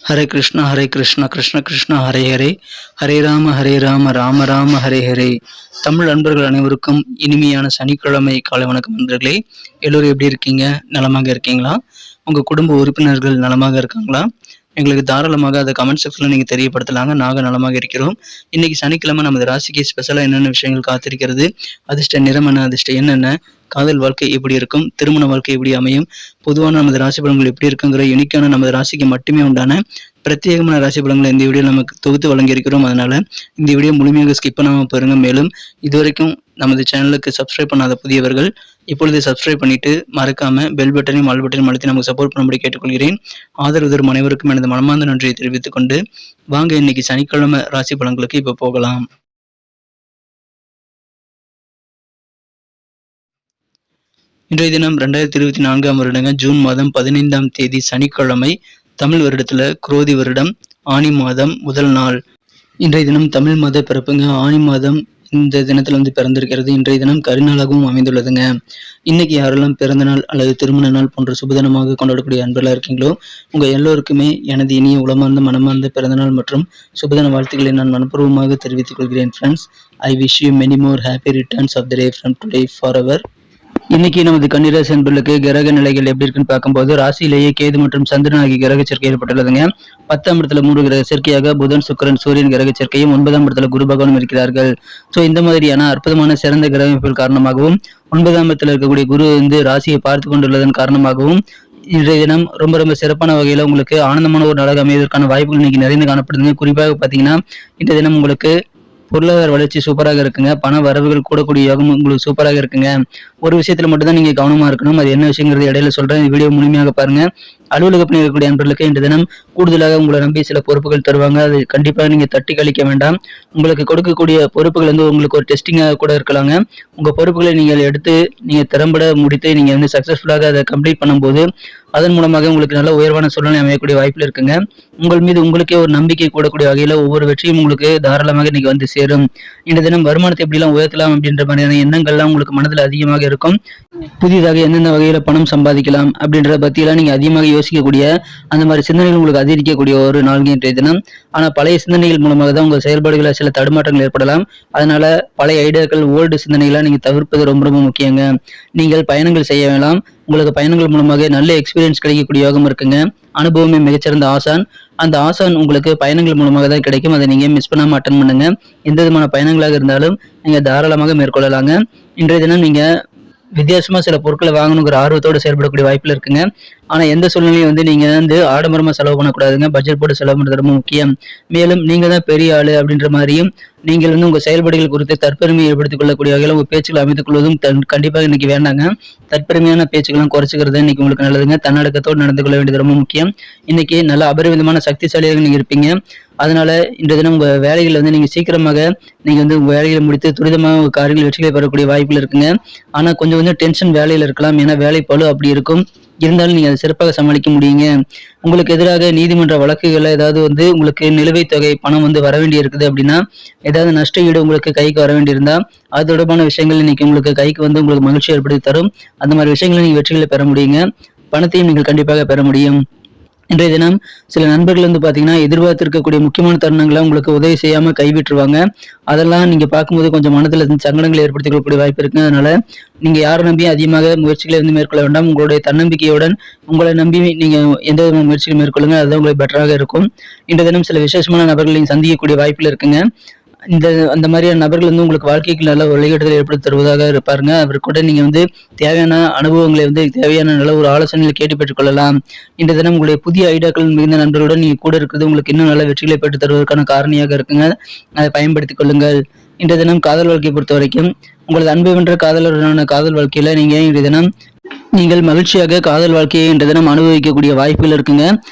ஹரே கிருஷ்ணா கிருஷ்ண கிருஷ்ணா ஹரே ஹரே, ஹரே ராம ராம ராம ஹரே ஹரே. தமிழ் அன்பர்கள் அனைவருக்கும் இனிமையான சனிக்கிழமை காலை வணக்கம் நண்பர்களே. எல்லோரும் எப்படி இருக்கீங்க? நலமாக இருக்கீங்களா? உங்கள் குடும்ப உறுப்பினர்கள் நலமாக இருக்காங்களா? எங்களுக்கு தாராளமாக அதை கமெண்ட் செக்ஷனில் நீங்கள் தெரியப்படுத்தலாங்க. நாங்கள் நலமாக இருக்கிறோம். இன்னைக்கு சனிக்கிழமை நமது ராசிக்கு ஸ்பெஷலாக என்னென்ன விஷயங்கள் காத்திருக்கிறது, அதிர்ஷ்ட நிறம் என்ன, அதிர்ஷ்ட என்னென்ன, காதல் வாழ்க்கை எப்படி இருக்கும், திருமண வாழ்க்கை எப்படி அமையும், பொதுவான நமது ராசி பலன்கள் எப்படி இருக்குங்கிற யூனிக்கான நமது ராசிக்கு மட்டுமே உண்டான பிரத்யேகமான ராசி பலன்களை இந்த வீடியோ நமக்கு தொகுத்து வழங்கியிருக்கிறோம். அதனால இந்த வீடியோ முழுமையாக ஸ்கிப் பண்ணாமல் பாருங்க. மேலும் இதுவரைக்கும் நமது சேனலுக்கு சப்ஸ்கிரைப் பண்ணாத புதியவர்கள் இப்பொழுது சப்ஸ்கிரைப் பண்ணிட்டு மறக்காம பெல் பட்டனையும் ஆல் பட்டனையும் அழுத்தி நமக்கு சப்போர்ட் பண்ணும்படி கேட்டுக்கொள்கிறேன். ஆதரவு தரும் அனைவருக்கும் எனது மனமார்ந்த நன்றியை தெரிவித்துக் கொண்டு வாங்க இன்னைக்கு சனிக்கிழமை ராசி பலன்களுக்கு இப்ப போகலாம். இன்றைய தினம் 2024 வருடங்க ஜூன் மாதம் 15ஆம் தேதி சனிக்கிழமை. தமிழ் வருடத்துல குரோதி வருடம் ஆனி மாதம் முதல் நாள். இன்றைய தினம் தமிழ் மாத பிறப்புங்க. ஆனி மாதம் இந்த தினத்துல பிறந்திருக்கிறது. இன்றைய தினம் கரிநாளாகவும் அமைந்துள்ளதுங்க. இன்னைக்கு யாரெல்லாம் பிறந்த நாள் அல்லது திருமண நாள் போன்ற சுபதினமாக கொண்டாடக்கூடிய அன்பர்களா இருக்கீங்களோ உங்க எல்லோருக்குமே எனது இனிய உளமார்ந்த மனமார்ந்த பிறந்தநாள் மற்றும் சுபதின வாழ்த்துக்களை நான் மனப்பூர்வமாக தெரிவித்துக் கொள்கிறேன். Friends, I wish you many more happy returns of the day from today forever. இன்னைக்கு நமது கன்னிராசி அன்பர்களுக்கு கிரக நிலைகள் எப்படி இருக்குன்னு பார்க்கும்போது, ராசியிலேயே கேது மற்றும் சந்திரன் ஆகிய கிரக சேர்க்கை ஏற்பட்டுள்ளதுங்க. 10ஆம் இடத்துல 3 கிரக சேர்க்கையாக புதன், சுக்கிரன், சூரியன் கிரக சேர்க்கையும் 9ஆம் இடத்துல குரு பகவானும் இருக்கிறார்கள். ஸோ இந்த மாதிரியான அற்புதமான சிறந்த கிரக அமைப்புகள் காரணமாகவும் 9ஆம் இடத்துல இருக்கக்கூடிய குரு ராசியை பார்த்து கொண்டுள்ளதன் காரணமாகவும் இன்றைய தினம் ரொம்ப ரொம்ப சிறப்பான வகையில உங்களுக்கு ஆனந்தமான ஒரு நாளாக அமைவதற்கான வாய்ப்புகள் இன்னைக்கு நிறைந்து காணப்படுதுங்க. குறிப்பாக பார்த்தீங்கன்னா இன்றைய தினம் உங்களுக்கு பொருளாதார வளர்ச்சி சூப்பராக இருக்குங்க. பண வரவுகள் கூடக்கூடிய யோகம் உங்களுக்கு சூப்பராக இருக்குங்க. ஒரு விஷயத்துல மட்டும் தான் நீங்க கவனமா இருக்கணும். அது என்ன விஷயங்கிறது இடையில சொல்றேன். இந்த வீடியோ முழுமையாக பாருங்க. அலுவலக பணி இருக்கக்கூடிய நண்பர்களுக்கு இன்று தினம் கூடுதலாக உங்களை நம்பி சில பொறுப்புகள் தருவாங்க. அது கண்டிப்பாக நீங்க தட்டி கழிக்க வேண்டாம். உங்களுக்கு கொடுக்கக்கூடிய பொறுப்புகள் உங்களுக்கு ஒரு டெஸ்டிங்காக கூட இருக்கலாங்க. உங்க பொறுப்புகளை நீங்கள் எடுத்து நீங்க திறம்பட முடித்து நீங்க சக்சஸ்ஃபுல்லாக அதை கம்ப்ளீட் பண்ணும்போது அதன் மூலமாக உங்களுக்கு நல்ல உயர்வான சூழ்நிலை அமையக்கூடிய வாய்ப்புகள் இருக்குங்க. உங்கள் மீது உங்களுக்கே ஒரு நம்பிக்கை கூடக்கூடிய வகையில ஒவ்வொரு வெற்றியும் உங்களுக்கு தாராளமாக இன்னைக்கு சேரும். இந்த தினம் வருமானத்தை எப்படிலாம் உயர்த்தலாம் அப்படின்ற மாதிரியான எண்ணங்கள்லாம் உங்களுக்கு மனதில் அதிகமாக இருக்கும். புதிதாக எந்தெந்த வகையில பணம் சம்பாதிக்கலாம் அப்படின்றத பத்தியெல்லாம் நீங்க அதிகமாக யோசிக்கக்கூடிய அந்த மாதிரி சிந்தனைகள் உங்களுக்கு அதிகரிக்கக்கூடிய ஒரு நாள் இன்றைய தினம். ஆனா பழைய சிந்தனைகள் மூலமாக தான் உங்க செயல்பாடுகளை சில தடுமாற்றங்கள் ஏற்படலாம். அதனால பழைய ஐடியாக்கள் ஓல்டு சிந்தனைகளை நீங்க தவிர்ப்பது ரொம்ப ரொம்ப முக்கியங்க. நீங்கள் பயணங்கள் செய்ய வேண்டாம். உங்களுக்கு பயணங்கள் மூலமாக நல்ல எக்ஸ்பீரியன்ஸ் கிடைக்கக்கூடிய யோகம் இருக்குங்க. அனுபவமே மிகச்சிறந்த ஆசான். அந்த ஆசான் உங்களுக்கு பயணங்கள் மூலமாக தான் கிடைக்கும். அதை நீங்க மிஸ் பண்ணாம அட்டன் பண்ணுங்க. எந்த விதமான பயணங்களாக இருந்தாலும் நீங்க தாராளமாக மேற்கொள்ளலாங்க. இன்றைய தினம் நீங்க வித்தியாசமா சில பொருட்களை வாங்கணுங்கிற ஆர்வத்தோடு செயல்படக்கூடிய வாய்ப்புல இருக்குங்க. ஆனா எந்த சூழ்நிலையும் நீங்க ஆடம்பரமா செலவு பண்ணக்கூடாதுங்க. பட்ஜெட் போட்டு செலவு பண்றது ரொம்ப முக்கியம். மேலும் நீங்க தான் பெரிய ஆளு அப்படின்ற மாதிரியும் நீங்கள் உங்க செயல்பாடுகள் குறித்து தற்பெருமையை ஏற்படுத்திக் கொள்ளக்கூடிய வகையில் உங்க பேச்சுக்களை அமைத்துக் கொள்வதும் கண்டிப்பாக இன்னைக்கு வேண்டாங்க. தற்பெருமையான பேச்சுக்கெல்லாம் குறைச்சிக்கிறது இன்னைக்கு உங்களுக்கு நல்லதுங்க. தன்னடக்கத்தோடு நடந்து கொள்ள வேண்டியது ரொம்ப முக்கியம். இன்னைக்கு நல்ல அபரிவிதமான சக்திசாலியாக நீங்க இருப்பீங்க. அதனால இன்றைய தினம் உங்க வேலைகள் நீங்க சீக்கிரமாக நீங்க உங்க வேலைகளை முடித்து துரிதமாக உங்க காரியங்கள் வெற்றிகளை பெறக்கூடிய வாய்ப்புகள் இருக்குங்க. ஆனா கொஞ்சம் டென்ஷன் வேலையில இருக்கலாம். ஏன்னா வேலை பளு அப்படி இருக்கும். இருந்தாலும் நீங்க அதை சிறப்பாக சமாளிக்க முடியுங்க. உங்களுக்கு எதிராக நீதிமன்ற வழக்குகள் ஏதாவது உங்களுக்கு நிலுவைத் தொகை பணம் வர வேண்டி இருக்குது அப்படின்னா, ஏதாவது நஷ்ட ஈடு உங்களுக்கு கைக்கு வர வேண்டியிருந்தா அது தொடர்பான விஷயங்கள் இன்னைக்கு உங்களுக்கு கைக்கு உங்களுக்கு மகிழ்ச்சி ஏற்படுத்தி தரும். அந்த மாதிரி விஷயங்களை நீங்க வெற்றிகளை பெற முடியுங்க. பணத்தையும் நீங்கள் கண்டிப்பாக பெற முடியும். இன்றைய தினம் சில நண்பர்கள் பாத்தீங்கன்னா எதிர்பார்த்திருக்கக்கூடிய முக்கியமான தருணங்களை உங்களுக்கு உதவி செய்யாம கைவிட்டுருவாங்க. அதெல்லாம் நீங்க பார்க்கும்போது கொஞ்சம் மனதில் சங்கடங்களை ஏற்படுத்திக் கொள்ளக்கூடிய வாய்ப்பு இருக்கு. அதனால நீங்க யாரை நம்பியும் அதிகமாக முயற்சிகளை மேற்கொள்ள வேண்டாம். உங்களுடைய தன்னம்பிக்கையுடன் உங்களை நம்பி நீங்க எந்த விதமான முயற்சிகளை மேற்கொள்ளுங்க. அதுதான் உங்களுக்கு பெட்டராக இருக்கும். இன்றைய தினம் சில விசேஷமான நபர்கள் நீங்க சந்திக்கக்கூடிய வாய்ப்புகள் இருக்குங்க. அந்த மாதிரியான நபர்கள் உங்களுக்கு வாழ்க்கைக்கு நல்ல வழிகாட்டுதல் ஏற்படுத்தி தருவதாக இருப்பாருங்க. அவர் கூட நீங்க தேவையான அனுபவங்களை தேவையான நல்ல ஒரு ஆலோசனைகளை கேட்டு பெற்றுக் கொள்ளலாம். இந்த தினம் உங்களுடைய புதிய ஐடியாக்கள் மிகுந்த நண்பர்களுடன் நீங்க கூட இருக்கிறது உங்களுக்கு இன்னும் நல்ல வெற்றிகளை பெற்று தருவதற்கான காரணியாக இருக்குங்க. அதை பயன்படுத்திக் கொள்ளுங்கள். இன்றைய தினம் காதல் வாழ்க்கையை பொறுத்த வரைக்கும் உங்களது அன்பு வென்ற காதலருடனான காதல் வாழ்க்கையில நீங்க இன்றைய தினம் நீங்கள் மகிழ்ச்சியாக காதல் வாழ்க்கையை இன்றைய தினம் அனுபவிக்கக்கூடிய வாய்ப்புகள் இருக்குங்க.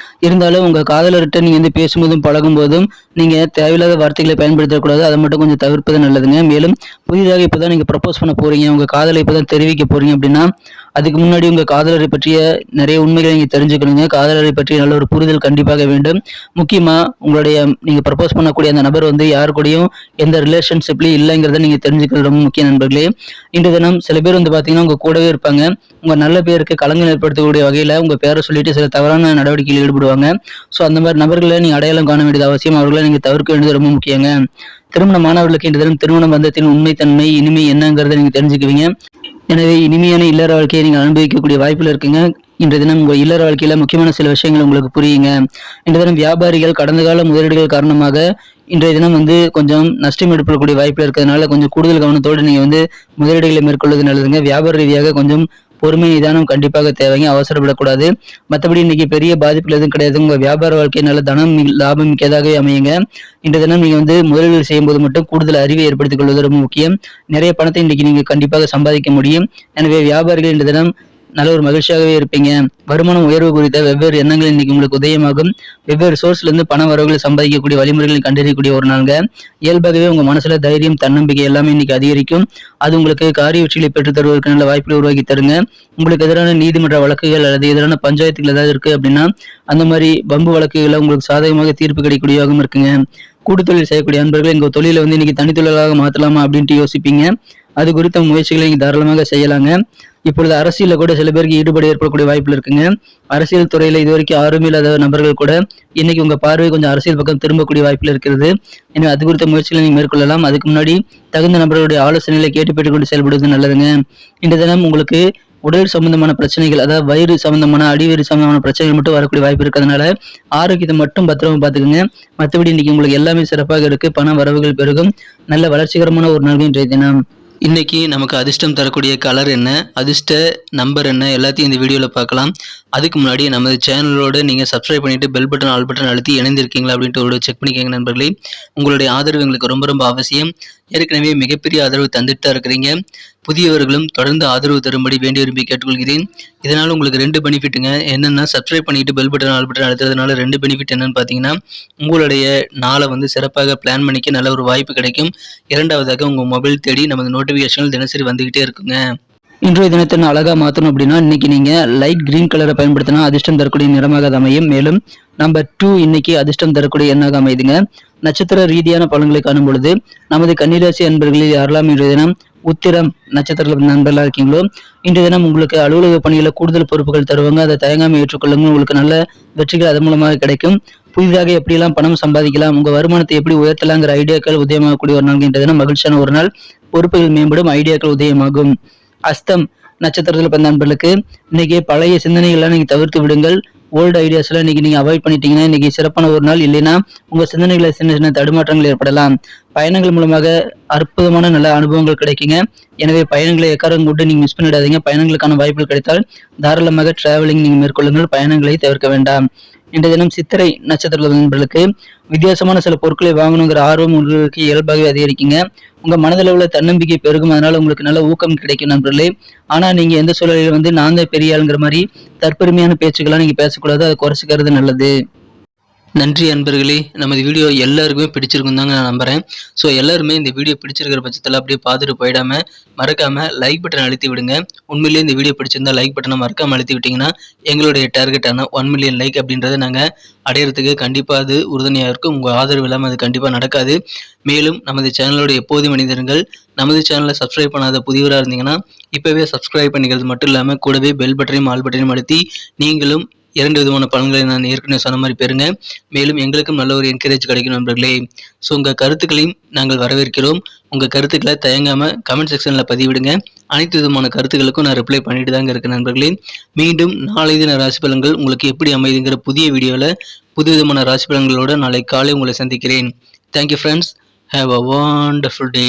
இருந்தாலும் உங்க காதலர்கிட்ட நீங்க பேசும்போதும் பழகும் போதும் நீங்க தேவையில்லாத வார்த்தைகளை பயன்படுத்தக்கூடாது. அதை மட்டும் கொஞ்சம் தவிர்ப்பது நல்லதுங்க. மேலும் புதிதாக இப்பதான் நீங்க ப்ரப்போஸ் பண்ண போறீங்க, உங்க காதலை இப்பதான் தெரிவிக்க போறீங்க அப்படின்னா அதுக்கு முன்னாடி உங்க காதலரை பற்றிய நிறைய உண்மைகளை நீங்க தெரிஞ்சுக்கணுங்க. காதலரை பற்றிய நல்ல ஒரு புரிதல் கண்டிப்பாக வேண்டும். முக்கியமா உங்களுடைய நீங்க ப்ரப்போஸ் பண்ணக்கூடிய அந்த நபர் யாரு கூடயும் எந்த ரிலேஷன்ஷிப்லயும் இல்லைங்கிறத நீங்க தெரிஞ்சுக்கிறது ரொம்ப முக்கிய நண்பர்களே. இன்றைய தினம் சில பேர் பாத்தீங்கன்னா உங்க கூடவே இருப்பாங்க. உங்க நல்ல நல்ல பேருக்கு களங்கம் ஏற்படுத்தக்கூடிய வகையில் உங்கள் பேரை சொல்லிட்டு சில தவறான நடவடிக்கையில் ஈடுபடுவாங்க. ஸோ அந்த மாதிரி நபர்களை நீங்கள் அடையாளம் காண வேண்டியது அவசியம். அவர்களை நீங்கள் தவிர்க்க வேண்டியது ரொம்ப முக்கியங்க. திருமணமானவர்களுக்கு இன்று தினம் திருமண பந்தத்தின் உண்மைத்தன்மை இனிமை என்னங்கிறத நீங்கள் தெரிஞ்சுக்குவீங்க. எனவே இனிமையான இல்லற வாழ்க்கையை நீங்கள் அனுபவிக்கக்கூடிய வாய்ப்பில் இருக்குங்க. இன்றைய தினம் உங்கள் இல்லற வாழ்க்கையில முக்கியமான சில விஷயங்கள் உங்களுக்கு புரியுங்க. இன்றைய தினம் வியாபாரிகள் கடந்த கால முதலீடுகள் காரணமாக இன்றைய தினம் கொஞ்சம் நஷ்டம் ஏற்படக்கூடிய வாய்ப்பில் இருக்கிறதுனால கொஞ்சம் கூடுதல் கவனத்தோடு நீங்க முதலீடுகளை மேற்கொள்வது நல்லதுங்க. வியாபார ரீதியாக கொஞ்சம் பொறுமை நிதானம் கண்டிப்பாக தேவைங்க. அவசரப்படக்கூடாது. மற்றபடி இன்னைக்கு பெரிய பாதிப்புகள் எதுவும் கிடையாது. உங்க வியாபார வாழ்க்கை நல்ல தனம் லாபம் மிக்கதாகவே அமையுங்க. இன்றைய தினம் நீங்க முதலீடுகள் செய்யும் போது மட்டும் கூடுதல் அறிவை ஏற்படுத்திக் கொள்வது ரொம்ப முக்கியம். நிறைய பணத்தை இன்னைக்கு நீங்க கண்டிப்பாக சம்பாதிக்க முடியும். எனவே வியாபாரிகள் இன்றைய தினம் நல்ல ஒரு மகிழ்ச்சியாகவே இருப்பீங்க. வருமானம் உயர்வு குறித்த வெவ்வேறு எண்ணங்கள் இன்னைக்கு உங்களுக்கு உதயமாகும். வெவ்வேறு சோர்ஸ்ல இருந்து பண வரவுகளை சம்பாதிக்கக்கூடிய வழிமுறைகளை கண்டறியக்கூடிய ஒரு நாளுங்க. இயல்பாகவே உங்க மனசுல தைரியம் தன்னம்பிக்கை எல்லாமே இன்னைக்கு அதிகரிக்கும். அது உங்களுக்கு காரிய வெற்றிகளை பெற்றுத் தருவதற்கு நல்ல வாய்ப்புகளை உருவாக்கி தருங்க. உங்களுக்கு எதிரான நீதிமன்ற வழக்குகள் அல்லது எதிரான பஞ்சாயத்துகள் ஏதாவது இருக்கு அப்படின்னா அந்த மாதிரி பம்பு வழக்குகளை உங்களுக்கு சாதகமாக தீர்ப்பு கிடைக்கக்கூடியவாகவும் இருக்குங்க. கூட்டுத்தொழில் செய்யக்கூடிய அன்பர்கள் எங்க தொழிலை இன்னைக்கு தனித்தொழிலாக மாற்றலாமா அப்படின்ட்டு யோசிப்பீங்க. அது குறித்த முயற்சிகளை நீங்க தாராளமாக செய்யலாங்க. இப்பொழுது அரசியல்ல கூட சில பேருக்கு ஈடுபாடு ஏற்படக்கூடிய வாய்ப்புல இருக்குங்க. அரசியல் துறையில இதுவரைக்கும் ஆர்வம் இல்லாத நபர்கள் கூட இன்னைக்கு உங்க பார்வை கொஞ்சம் அரசியல் பக்கம் திரும்பக்கூடிய வாய்ப்புல இருக்கிறது. எனவே அது குறித்த முயற்சிகளை நீங்க மேற்கொள்ளலாம். அதுக்கு முன்னாடி தகுந்த நபர்களுடைய ஆலோசனைகளை கேட்டு பெற்றுக்கொண்டு செயல்படுவது நல்லதுங்க. இந்த தினம் உங்களுக்கு உடல் சம்பந்தமான பிரச்சனைகள், அதாவது வயிறு சம்பந்தமான அடிவயிறு சம்பந்தமான பிரச்சனைகள் மட்டும் வரக்கூடிய வாய்ப்பு இருக்கிறதுனால ஆரோக்கியத்தை மட்டும் பத்திரமா பாத்துக்குங்க. மற்றபடி இன்னைக்கு உங்களுக்கு எல்லாமே சிறப்பாக இருக்கு. பண வரவுகள் பெருகும். நல்ல வளர்ச்சிகரமான ஒரு நாள் இன்றைய தினம். இன்னைக்கு நமக்கு அதிர்ஷ்டம் தரக்கூடிய கலர் என்ன, அதிர்ஷ்ட நம்பர் என்ன, எல்லாத்தையும் இந்த வீடியோவில் பார்க்கலாம். அதுக்கு முன்னாடி நமது சேனலோட நீங்கள் சப்ஸ்கிரைப் பண்ணிட்டு பெல் பட்டன் ஆல் பட்டன் அழுத்தி இணைந்திருக்கீங்களா அப்படின்ட்டு ஒரு செக் பண்ணிக்கோங்க நண்பர்களே. உங்களுடைய ஆதரவு எங்களுக்கு ரொம்ப ரொம்ப அவசியம். ஏற்கனவே மிகப்பெரிய ஆதரவு தந்துட்டு தான் இருக்கிறீங்க. புதியவர்களும் தொடர்ந்து ஆதரவு தரும்படி வேண்டி விரும்பி கேட்டுக்கொள்கிறேன். இதனால் உங்களுக்கு 2 பெனிஃபிட்டுங்க. என்னென்னா சப்ஸ்கிரைப் பண்ணிட்டு பெல் பட்டன் ஆல் பட்டன் அழுத்துறதுனால 2 பெனிஃபிட் என்னன்னு பார்த்தீங்கன்னா, உங்களுடைய நாளை சிறப்பாக பிளான் பண்ணிக்க நல்ல ஒரு வாய்ப்பு கிடைக்கும். இரண்டாவதாக உங்கள் மொபைல் தேடி நமது நோட்டிஃபிகேஷன்கள் தினசரி வந்துகிட்டே இருக்குங்க. இன்றைய தினத்தை அழகா மாற்றணும் அப்படின்னா இன்னைக்கு நீங்க லைட் கிரீன் கலரை பயன்படுத்தினா அதிர்ஷ்டம் தரக்கூடிய நிறமாக அமையும். மேலும் நம்பர் 2 இன்னைக்கு அதிர்ஷ்டம் தரக்கூடிய எண்ணாக அமையுதுங்க. நட்சத்திர ரீதியான பலன்களை காணும் பொழுது நமது கன்னிராசி அன்பர்களில் யாரெல்லாம் இன்றைய தினம் உத்திரம் நட்சத்திரத்தில் நண்பர்களா இருக்கீங்களோ இன்றைய தினம் உங்களுக்கு அலுவலக பணியில கூடுதல் பொறுப்புகள் தருவாங்க. அதை தயங்காமல் ஏற்றுக்கொள்ளுங்க. உங்களுக்கு நல்ல வெற்றிகள் அதன் மூலமாக கிடைக்கும். புதிதாக எப்படியெல்லாம் பணம் சம்பாதிக்கலாம், உங்க வருமானத்தை எப்படி உயர்த்தலாங்கிற ஐடியாக்கள் உதயமாகக்கூடிய ஒரு நாள் இன்றைய தினம். மகிழ்ச்சியான ஒரு நாள். பொறுப்புகள் மேம்படும். ஐடியாக்கள் உதயமாகும். அஸ்தம் நட்சத்திரத்தில் பிறந்த நண்பர்களுக்கு இன்னைக்கு பழைய சிந்தனைகள்லாம் நீங்க தவிர்த்து விடுங்கள். ஓல்டு ஐடியாஸ் எல்லாம் இன்னைக்கு நீங்க அவாய்ட் பண்ணிட்டீங்கன்னா இன்னைக்கு சிறப்பான ஒரு நாள். இல்லைன்னா உங்க சிந்தனைகளை சின்ன சின்ன தடுமாற்றங்கள் ஏற்படலாம். பயணங்கள் மூலமாக அற்புதமான நல்ல அனுபவங்கள் கிடைக்குங்க. எனவே பயணங்களை எக்காரம் கொண்டு நீங்க மிஸ் பண்ணிடாதீங்க. பயணங்களுக்கான வாய்ப்புகள் கிடைத்தால் தாராளமாக டிராவலிங் நீங்க மேற்கொள்ளுங்கள். பயணங்களை தவிர்க்க வேண்டாம். இன்றைய தினம் சித்திரை நட்சத்திர நண்பர்களுக்கு வித்தியாசமான சில பொருட்களை வாங்கணுங்கிற ஆர்வம் உங்களுக்கு இயல்பாகவே அதிகரிக்குங்க. உங்க மனதளவுல தன்னம்பிக்கை பெருகும். அதனால உங்களுக்கு நல்ல ஊக்கம் கிடைக்கும் நண்பர்களே. ஆனா நீங்க எந்த சூழலில் நான் தான் பெரிய ஆளுங்கிற மாதிரி தற்பெருமையான பேச்சுக்கெல்லாம் நீங்க பேசக்கூடாது. அதை குறைச்சிக்கிறது நல்லது. நன்றி அன்பர்களே. நமது வீடியோ எல்லாருக்குமே பிடிச்சிருக்கும் தாங்க நான் நம்புறேன். ஸோ எல்லாருமே இந்த வீடியோ பிடிச்சிருக்கிற பட்சத்தில் அப்படியே பார்த்துட்டு போயிடாம மறக்காம லைக் பட்டன் அழுத்தி விடுங்க. உண்மையிலேயே இந்த வீடியோ பிடிச்சிருந்தா லைக் பட்டனை மறக்காம அழுத்தி விட்டீங்கன்னா எங்களுடைய டார்கெட்டான 1 மில்லியன் லைக் அப்படின்றத நாங்கள் அடையிறதுக்கு கண்டிப்பாக அது உறுதுணையாக இருக்கும். உங்கள் ஆதரவு இல்லாமல் அது கண்டிப்பாக நடக்காது. மேலும் நமது சேனலோட எப்போதும் மனிதர்கள் நமது சேனலை சப்ஸ்கிரைப் பண்ணாத புதியவராக இருந்தீங்கன்னா இப்போவே சப்ஸ்கிரைப் பண்ணிக்கிறது மட்டும் இல்லாமல் கூடவே பெல் பட்டனையும் ஆல் பட்டனையும் அழுத்தி நீங்களும் 2 விதமான பலன்களை நான் ஏற்கனவே சொன்ன மாதிரி பெறுங்க. மேலும் எங்களுக்கும் நல்ல ஒரு என்கரேஜ் கிடைக்கும் நண்பர்களே. ஸோ உங்கள் கருத்துக்களையும் நாங்கள் வரவேற்கிறோம். உங்கள் கருத்துக்களை தயங்காமல் கமெண்ட் செக்ஷனில் பதிவிடுங்க. அனைத்து விதமான கருத்துக்களுக்கும் நான் ரிப்ளை பண்ணிட்டு தாங்க இருக்கேன் நண்பர்களே. மீண்டும் நாளை தின ராசி பலன்கள் உங்களுக்கு எப்படி அமைதுங்கிற புதிய வீடியோவில் புது விதமான ராசி பலன்களோடு நாளை காலை உங்களை சந்திக்கிறேன். Thank you friends. Have a wonderful day.